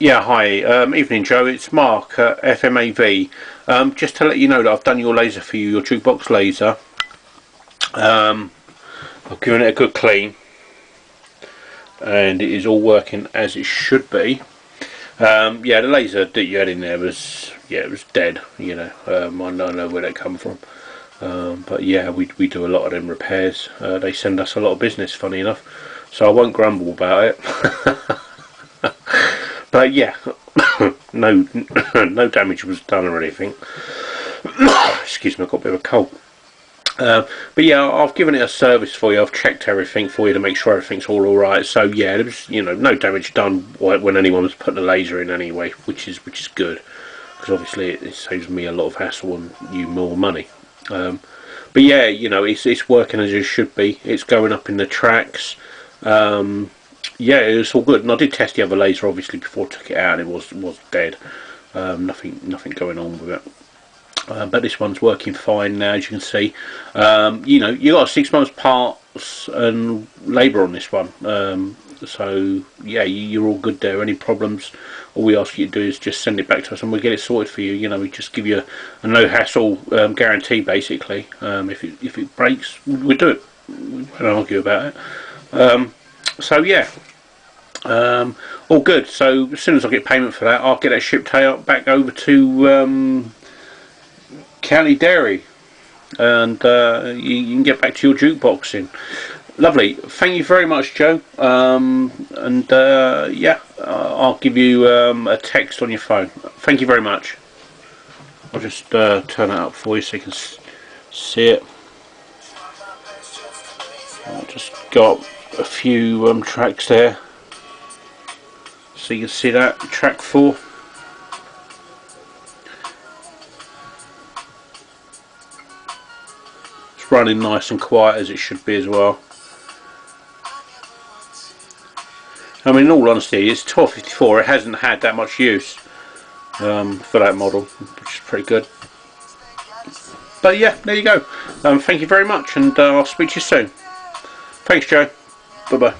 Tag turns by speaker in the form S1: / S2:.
S1: Yeah, hi. Evening, Joe. It's Mark at FMAV. Just to let you know that I've done your laser for you, your jukebox laser. I've given it a good clean, and it is all working as it should be. Yeah, the laser that you had in there was, it was dead. I don't know where that come from. But yeah, we do a lot of them repairs. They send us a lot of business, funny enough. So I won't grumble about it. But yeah, no, no damage was done or anything. Excuse me, I've got a bit of a cold. But yeah, I've given it a service for you. I've checked everything for you to make sure everything's all alright. So yeah, there was no damage done when anyone was putting a laser in anyway, which is good, because obviously it saves me a lot of hassle and you more money. But yeah, it's working as it should be. It's going up in the tracks. Yeah, it's all good. And I did test the other laser obviously before I took it out, and it was dead. Nothing going on with it. But this one's working fine now, as you can see. You got 6 months parts and labour on this one. So yeah, you're all good there. Any problems, all we ask you to do is just send it back to us and we'll get it sorted for you. We just give you a no hassle guarantee basically. If it breaks, we'll do it. We don't argue about it. So yeah, all good. So as soon as I get payment for that, I'll get that shipped out back over to County Derry, and you can get back to your jukeboxing. Lovely. Thank you very much, Joe. Yeah, I'll give you a text on your phone. Thank you very much. I'll just turn it up for you so you can see it. I just got a few tracks there, so you can see that track 4. It's running nice and quiet as it should be as well. I mean, in all honesty, it's 1254. It hasn't had that much use for that model, which is pretty good. But yeah, there you go. Thank you very much, and I'll speak to you soon. Thanks, Joe. Bye bye.